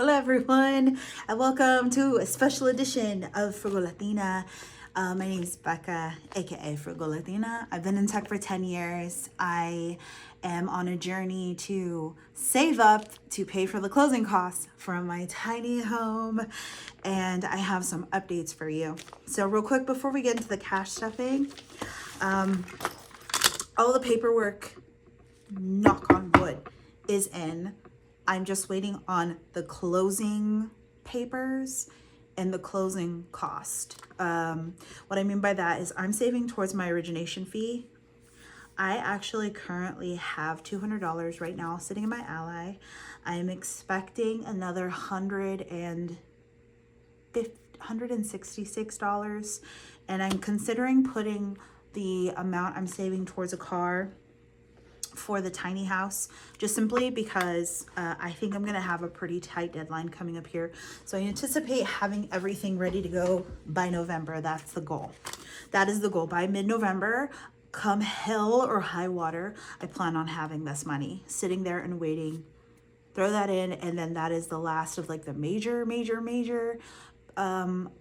Hello everyone, and welcome to a special edition of Frugal Latina. My name is Becca, aka Frugal Latina. I've been in tech for 10 years. I am on a journey to save up to pay for the closing costs for my tiny home, and I have some updates for you. So real quick before we get into the cash stuffing, all the paperwork, knock on wood, is in. I'm just waiting on the closing papers and the closing cost. What I mean by that is I'm saving towards my origination fee. I actually currently have $200 right now sitting in my Ally. I'm expecting another $166, and I'm considering putting the amount I'm saving towards a car for the tiny house, just simply because I think I'm gonna have a pretty tight deadline coming up here. So I anticipate having everything ready to go by November. That's the goal. That is the goal. By mid-November, come hell or high water, I plan on having this money sitting there and waiting. Throw that in, and then that is the last of like the major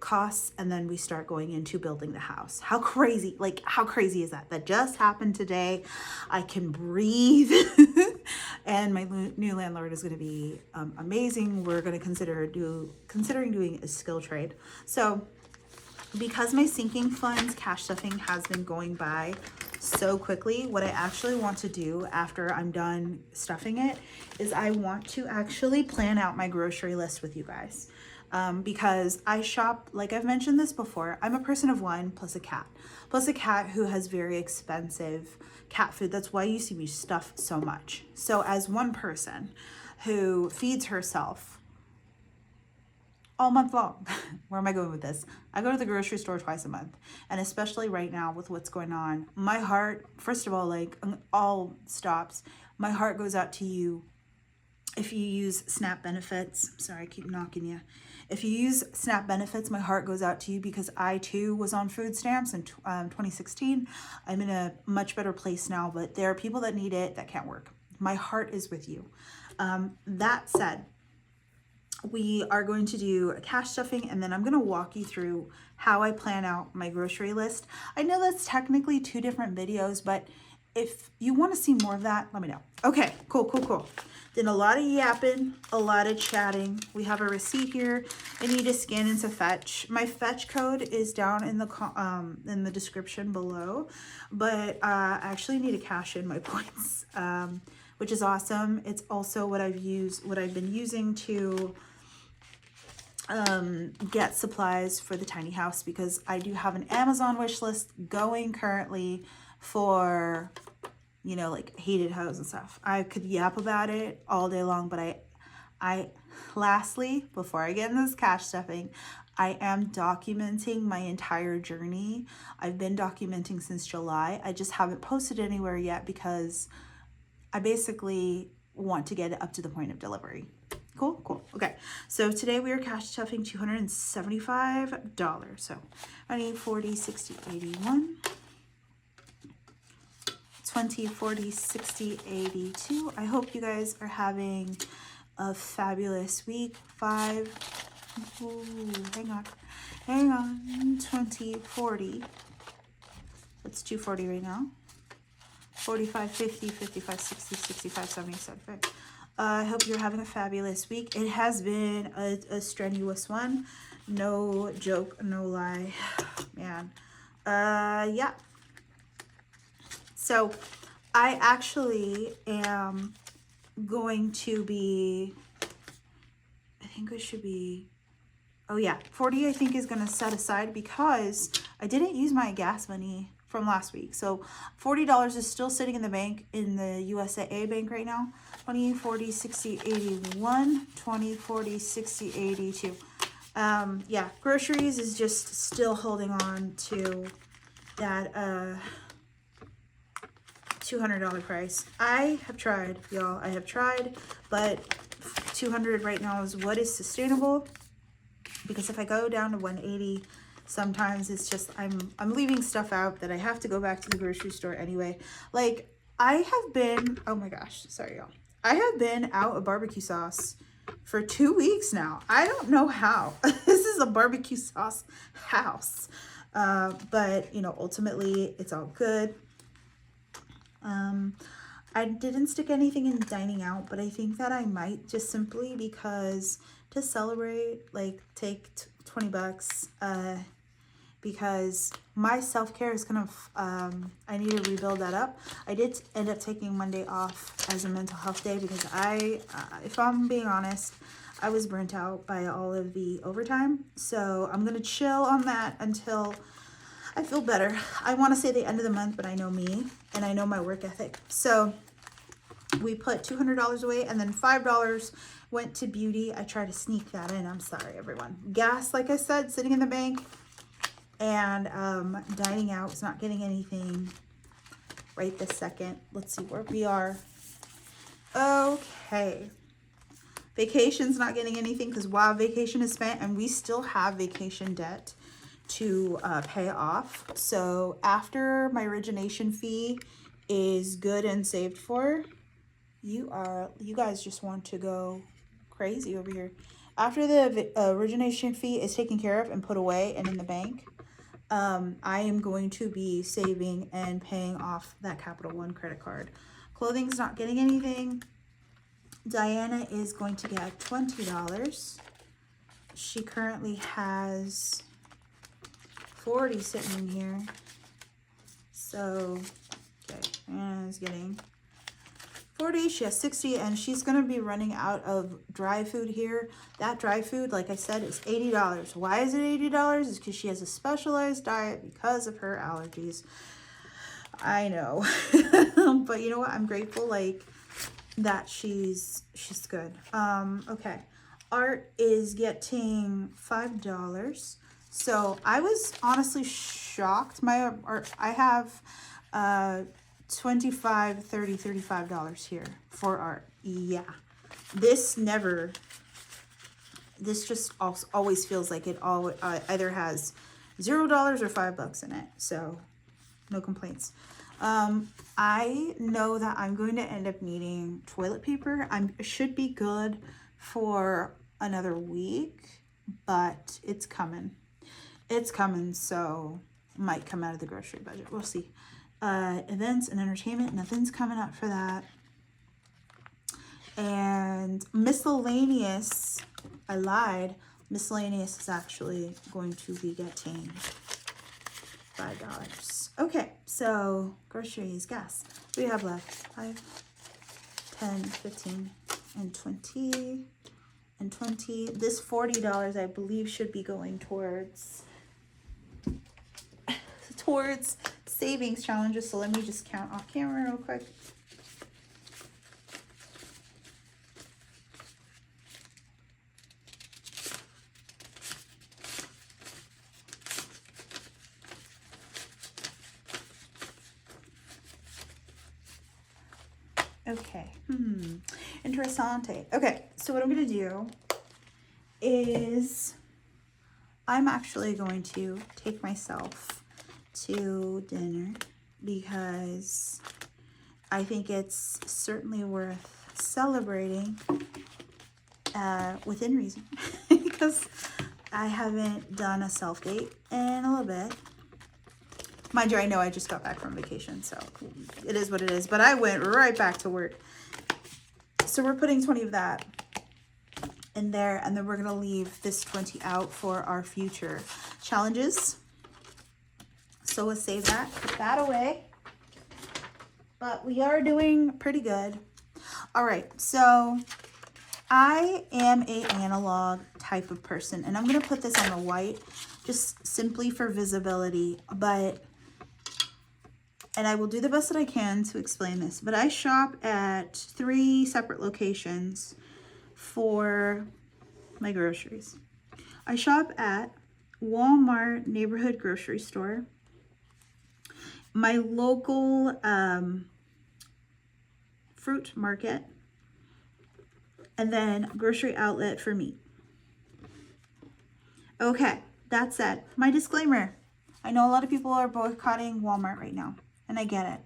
costs, and then we start going into building the house. How crazy is that? That just happened today. I can breathe. And my new landlord is going to be amazing. We're going to considering doing a skill trade. So because my sinking funds cash stuffing has been going by so quickly, what I actually want to do after I'm done stuffing it is I want to actually plan out my grocery list with you guys. Because I shop, like I've mentioned this before, I'm a person of one plus a cat who has very expensive cat food. That's why you see me stuff so much. So as one person who feeds herself all month long, where am I going with this? I go to the grocery store twice a month, and especially right now with what's going on, my heart, first of all, like all stops, my heart goes out to you. If you use SNAP benefits, sorry, I keep knocking you. If you use SNAP benefits, my heart goes out to you, because I too was on food stamps in 2016. I'm in a much better place now, but there are people that need it that can't work. My heart is with you. That said, we are going to do a cash stuffing, and then I'm going to walk you through how I plan out my grocery list. I know that's technically two different videos, but if you want to see more of that, let me know. Okay, cool. Then a lot of yapping, a lot of chatting. We have a receipt here. I need to scan into Fetch. My Fetch code is down in the description below, but I actually need to cash in my points, which is awesome. It's also what I've been using to get supplies for the tiny house, because I do have an Amazon wish list going currently for, you know, like heated hose and stuff. I could yap about it all day long, but I lastly, before I get into this cash stuffing, I am documenting my entire journey. I've been documenting since July. I just haven't posted anywhere yet because I basically want to get it up to the point of delivery. Cool. Okay, so today we are cash stuffing $275. So I need 40, 60, 81. 20, 40, 60, 82. I hope you guys are having a fabulous week. 5, ooh, hang on, 20, 40. Let's do 40 right now. 45, 50, 55, 60, 65, 70, 75. I hope you're having a fabulous week. It has been a strenuous one. No joke, no lie, man. Yeah. So I actually am going to be, I think it should be, oh yeah, 40 I think is going to set aside because I didn't use my gas money from last week. So $40 is still sitting in the bank, in the USAA bank right now. 20, 40, 60, 81, 20, 40, 60, 82. Yeah, groceries is just still holding on to that, $200 price. I have tried, y'all. I have tried, but 200 right now is what is sustainable, because if I go down to 180, sometimes it's just I'm leaving stuff out that I have to go back to the grocery store anyway. Like I have been, oh my gosh, sorry y'all. I have been out of barbecue sauce for 2 weeks now. I don't know how. This is a barbecue sauce house. But, you know, ultimately it's all good. I didn't stick anything in dining out, but I think that I might, just simply because to celebrate, like take 20 bucks, because my self-care is kind of, I need to rebuild that up. I did end up taking Monday off as a mental health day because if I'm being honest, I was burnt out by all of the overtime. So I'm going to chill on that until I feel better. I want to say the end of the month, but I know me and I know my work ethic. So we put $200 away, and then $5 went to beauty. I try to sneak that in. I'm sorry, everyone. Gas, like I said, sitting in the bank, and dining out is not getting anything right this second. Let's see where we are. Okay. Vacation's not getting anything because while vacation is spent, and we still have vacation debt to pay off. So after my origination fee is good and saved for, you guys just want to go crazy over here. After the origination fee is taken care of and put away and in the bank, I am going to be saving and paying off that Capital One credit card. Clothing's not getting anything. Diana is going to get $20. She currently has 40 sitting in here. So, okay, Diana's getting 40, she has 60, and she's gonna be running out of dry food here. That dry food, like I said, is $80. Why is it $80? It's because she has a specialized diet because of her allergies. I know. But you know what? I'm grateful like that she's good. Okay. Art is getting $5. So I was honestly shocked. My art, I have $25, $30, $35 here for art. Yeah, this just always feels like it either has $0 or $5 in it, so no complaints. I know that I'm going to end up needing toilet paper. I should be good for another week, but it's coming, so might come out of the grocery budget. We'll see. Events and entertainment, nothing's coming up for that. And miscellaneous, I lied. Miscellaneous is actually going to be getting $5. Okay, so groceries, gas. What do we have left? 5, 10, 15, and 20, and 20. This $40, I believe, should be going towards savings challenges. So let me just count off camera real quick. Okay. Interessante. Okay, so what I'm gonna do is I'm actually going to take myself to dinner because I think it's certainly worth celebrating within reason because I haven't done a self date in a little bit. Mind you, I know I just got back from vacation, so it is what it is, but I went right back to work. So we're putting 20 of that in there, and then we're gonna leave this 20 out for our future challenges. So we'll save that, put that away. But we are doing pretty good. All right, so I am an analog type of person, and I'm gonna put this on the white just simply for visibility, and I will do the best that I can to explain this, but I shop at 3 separate locations for my groceries. I shop at Walmart neighborhood grocery store, my local fruit market, and then grocery outlet for meat. Okay, that said, my disclaimer. I know a lot of people are boycotting Walmart right now, and I get it.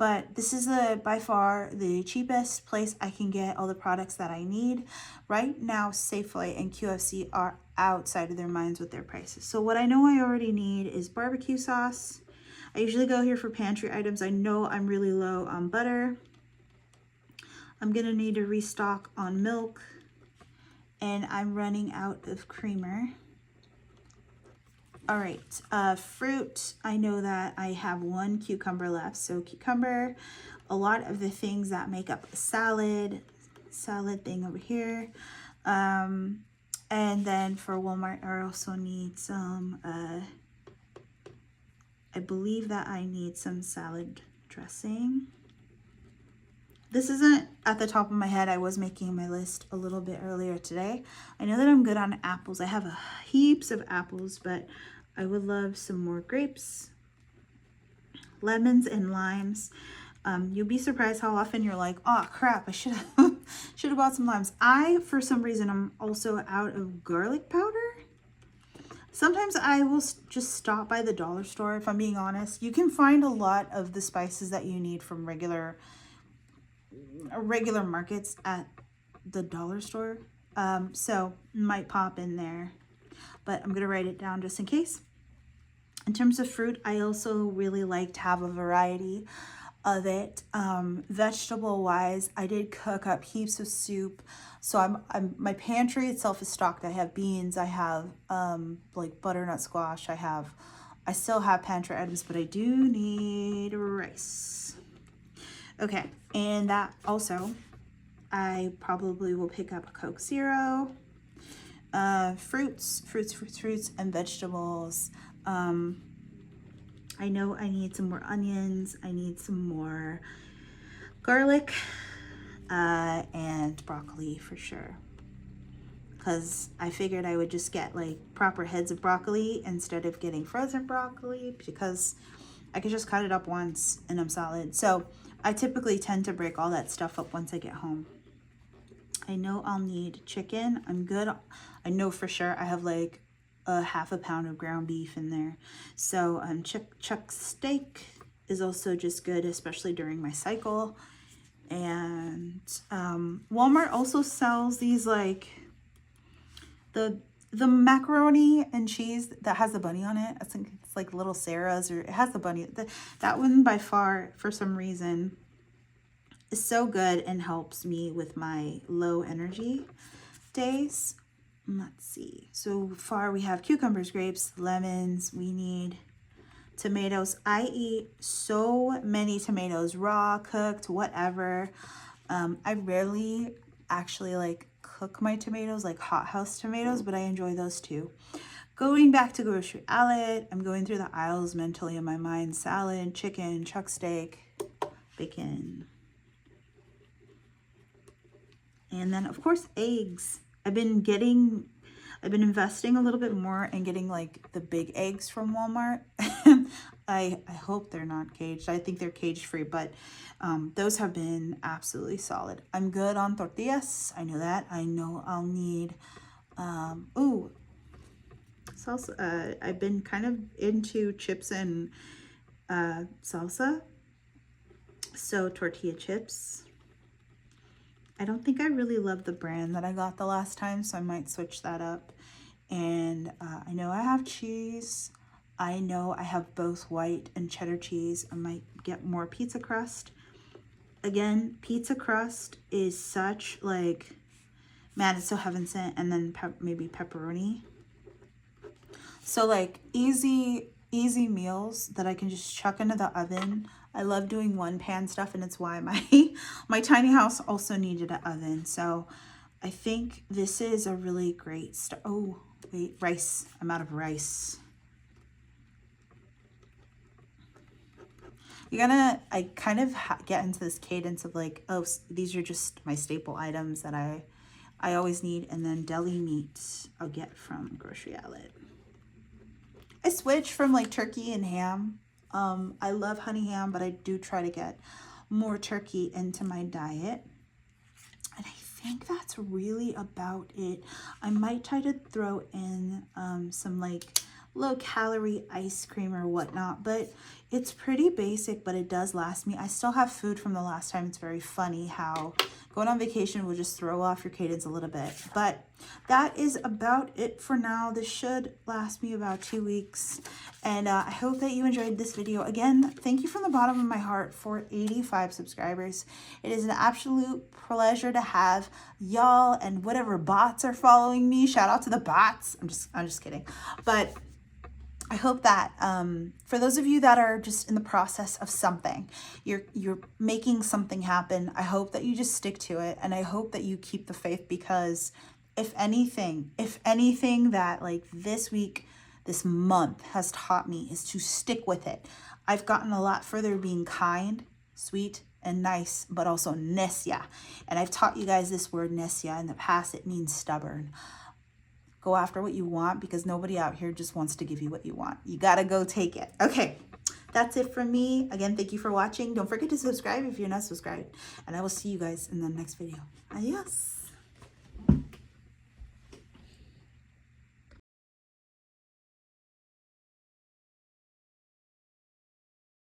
but this is by far the cheapest place I can get all the products that I need. Right now, Safeway and QFC are outside of their minds with their prices. So what I know I already need is barbecue sauce. I usually go here for pantry items. I know I'm really low on butter. I'm gonna need to restock on milk, and I'm running out of creamer. All right, fruit, I know that I have 1 cucumber left. So cucumber, a lot of the things that make up a salad thing over here. And then for Walmart, I also need some, I believe that I need some salad dressing. This isn't at the top of my head. I was making my list a little bit earlier today. I know that I'm good on apples. I have heaps of apples, but I would love some more grapes, lemons, and limes. You'll be surprised how often you're like, oh crap, I should have bought some limes. For some reason, I'm also out of garlic powder. Sometimes I will just stop by the dollar store, if I'm being honest. You can find a lot of the spices that you need from regular markets at the dollar store. So might pop in there, but I'm gonna write it down just in case. In terms of fruit, I also really like to have a variety of it. Vegetable wise, I did cook up heaps of soup. So my pantry itself is stocked. I have beans, I have like butternut squash, I still have pantry items, but I do need rice. Okay, and that also, I probably will pick up a Coke Zero, fruits, and vegetables. I know I need some more onions. I need some more garlic, and broccoli for sure. Because I figured I would just get like proper heads of broccoli instead of getting frozen broccoli, because I could just cut it up once and I'm solid. So I typically tend to break all that stuff up once I get home. I know I'll need chicken. I'm good. I know for sure I have like a ½ pound of ground beef in there. So chuck steak is also just good, especially during my cycle. And Walmart also sells these like the macaroni and cheese that has the bunny on it. I think it's like Little Sarah's, or it has the bunny. That one by far, for some reason, is so good and helps me with my low energy days. Let's see. So far we have cucumbers, grapes, lemons. We need tomatoes. I eat so many tomatoes, raw, cooked, whatever. I rarely actually like cook my tomatoes, like hothouse tomatoes, but I enjoy those too. Going back to grocery outlet, I'm going through the aisles mentally in my mind. Salad, chicken, chuck steak, bacon. And then of course eggs. I've been investing a little bit more in getting like the big eggs from Walmart. I hope they're not caged. I think they're cage free, but those have been absolutely solid. I'm good on tortillas. I know that. I know I'll need, salsa. I've been kind of into chips and salsa. So tortilla chips. I don't think I really love the brand that I got the last time, so I might switch that up. And I know I have cheese. I know I have both white and cheddar cheese. I might get more pizza crust. Again, pizza crust is such like, man, it's so heaven sent. And then maybe pepperoni. So like easy meals that I can just chuck into the oven. I love doing one pan stuff, and it's why my tiny house also needed an oven. So I think this is a really great start. Oh, wait, rice. I'm out of rice. I kind of get into this cadence of like, oh, these are just my staple items that I always need. And then deli meat I'll get from grocery outlet. I switch from like turkey and ham. I love honey ham, but I do try to get more turkey into my diet. And I think that's really about it. I might try to throw in some like low calorie ice cream or whatnot, but it's pretty basic, but it does last me. I still have food from the last time. It's very funny how going on vacation will just throw off your cadence a little bit. But that is about it for now. This should last me about 2 weeks. And I hope that you enjoyed this video. Again, thank you from the bottom of my heart for 85 subscribers. It is an absolute pleasure to have y'all and whatever bots are following me. Shout out to the bots. I'm just kidding. But I hope that for those of you that are just in the process of something, you're making something happen, I hope that you just stick to it, and I hope that you keep the faith, because if anything that like this week, this month has taught me is to stick with it. I've gotten a lot further being kind, sweet, and nice, but also necia. And I've taught you guys this word necia in the past. It means stubborn. Go after what you want, because nobody out here just wants to give you what you want. You gotta go take it. Okay, that's it from me. Again, thank you for watching. Don't forget to subscribe if you're not subscribed. And I will see you guys in the next video. Adios.